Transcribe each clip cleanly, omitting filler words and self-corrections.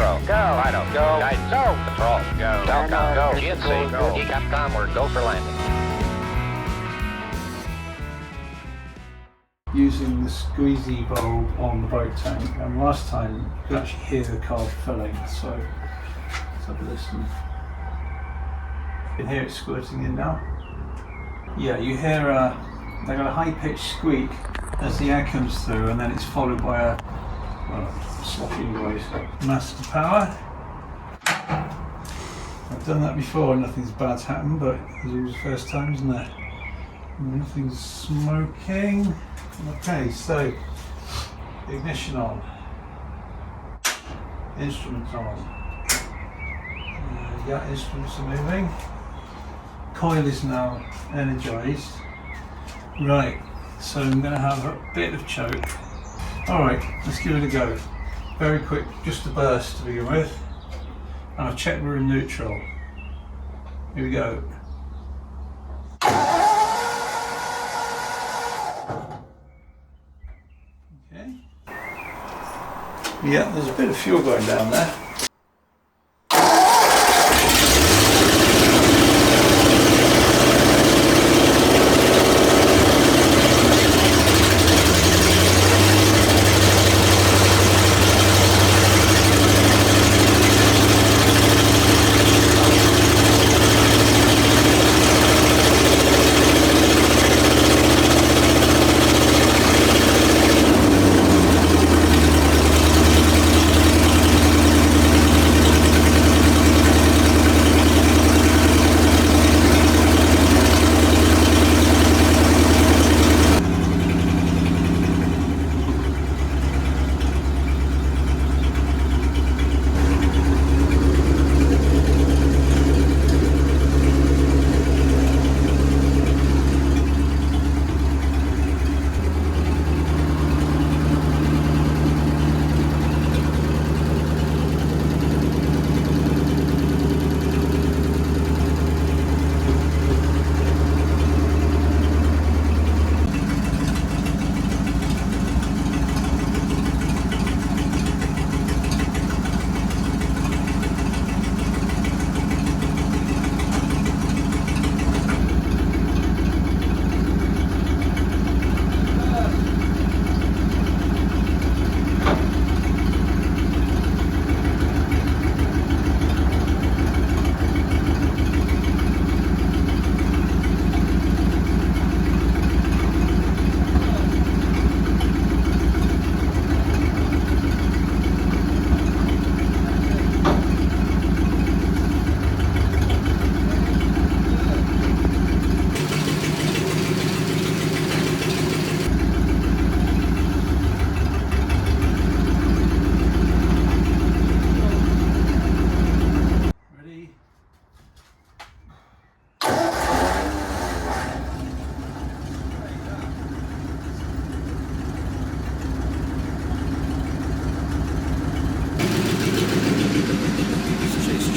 control. Go. Final. Go. Guidance. Go. Control. Go. Telcom. Go. GNC. Go. Capcom. We're go for landing. Using the squeezy bulb on the boat tank, and last time you could actually hear the carb filling, so let's have a listen. You can hear it squirting in now. Yeah, you hear they got a high-pitched squeak as the air comes through, and then it's followed by a sloshing noise. Master power. I've done that before, nothing's bad's happened, but it's always the first time, isn't it? Nothing's smoking. Okay, so ignition on, instruments on. Yeah, instruments are moving. Coil is now energized. Right, so I'm going to have a bit of choke. Alright, let's give it a go. Very quick, just a burst to begin with. And I've checked we're in neutral. Here we go. Okay. Yeah, there's a bit of fuel going down there.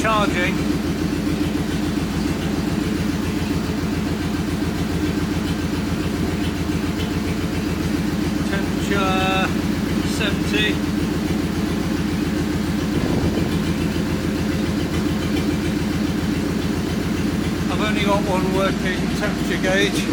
Charging. Temperature 70. I've only got one working temperature gauge.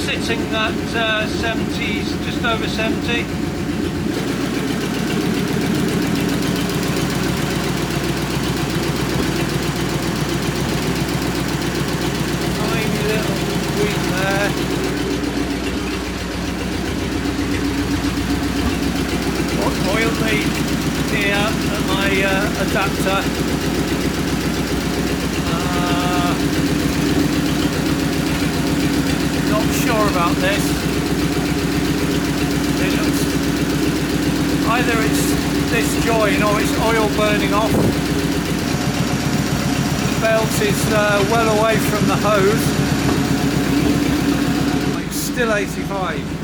Sitting at 70s, just over 70. Tiny little squeak there. What oil leak? this, it looks, either it's this joint or it's oil burning off. The belt is well away from the hose. It's still 85.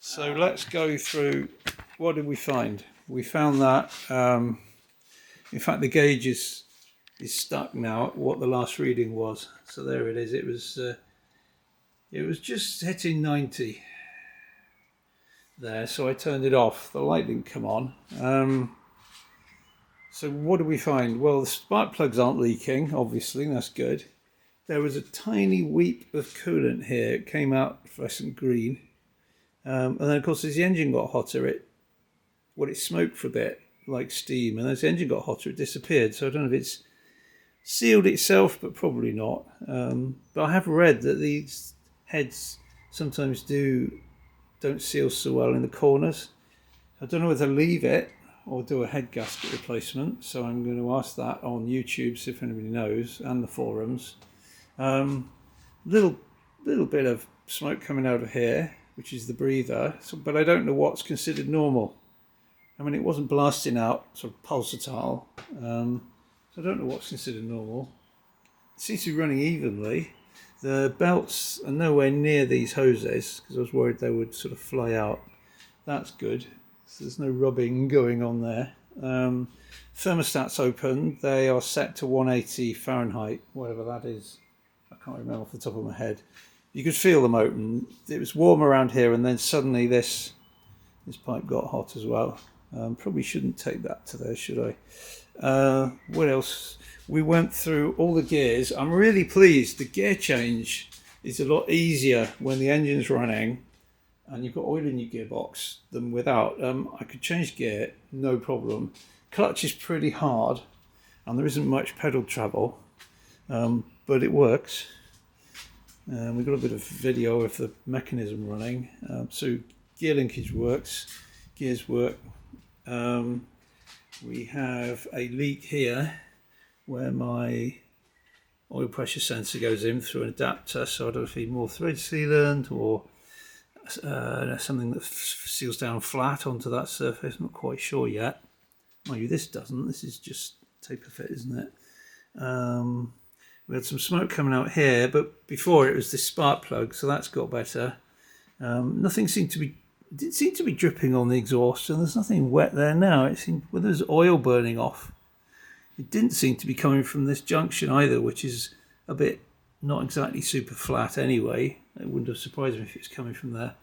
So let's go through, what did we find? We found that, in fact the gauge is stuck now at what the last reading was. So there it is, it was just hitting 90 there, so I turned it off. The light didn't come on. So what did we find? Well, the spark plugs aren't leaking, obviously, that's good. There was a tiny weep of coolant here, it came out fluorescent green. And then of course as the engine got hotter it smoked for a bit like steam, and as the engine got hotter it disappeared. So I don't know if it's sealed itself, but probably not. But I have read that these heads sometimes don't seal so well in the corners. I don't know whether to leave it or do a head gasket replacement, so I'm going to ask that on YouTube, see if anybody knows, and the forums. Little bit of smoke coming out of here, which is the breather, but I don't know what's considered normal. I mean, it wasn't blasting out sort of pulsatile, so I don't know what's considered normal. It seems to be running evenly. The belts are nowhere near these hoses because I was worried they would sort of fly out. That's good, so there's no rubbing going on there. Thermostats open, they are set to 180 Fahrenheit, whatever that is. I can't remember off the top of my head. You could feel them open. It was warm around here, and then suddenly this pipe got hot as well. Probably shouldn't take that to there, should I? What else? We went through all the gears. I'm really pleased. The gear change is a lot easier when the engine's running and you've got oil in your gearbox than without. I could change gear, no problem. Clutch is pretty hard, and there isn't much pedal travel, but it works. We've got a bit of video of the mechanism running. So gear linkage works, gears work. We have a leak here where my oil pressure sensor goes in through an adapter, so I don't feed more thread sealant or something that seals down flat onto that surface. Not quite sure yet. Mind you, this doesn't. This is just taper fit, isn't it? We had some smoke coming out here, but before it was this spark plug, so that's got better. Nothing seemed to be, it did seem to be dripping on the exhaust, and there's nothing wet there now. It seemed, well, there's oil burning off. It didn't seem to be coming from this junction either, which is a bit not exactly super flat anyway. It wouldn't have surprised me if it's coming from there.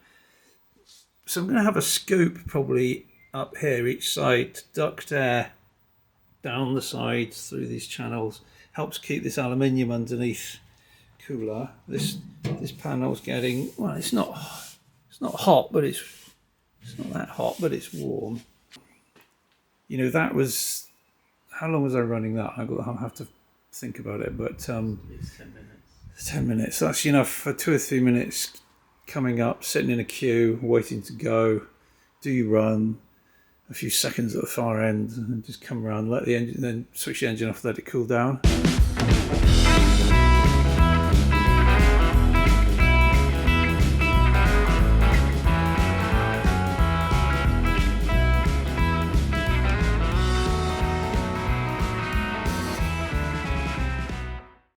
So I'm going to have a scoop probably up here each side to duct air down the sides through these channels. Helps keep this aluminium underneath cooler. This panel's getting, well, it's not hot, but it's not that hot, but it's warm. You know, that was, how long was I running that? I'll have to think about it, but it's 10 minutes. 10 minutes. That's enough for 2 or 3 minutes coming up, sitting in a queue, waiting to go. Do you run? A few seconds at the far end, and just come around, let the engine, then switch the engine off, let it cool down.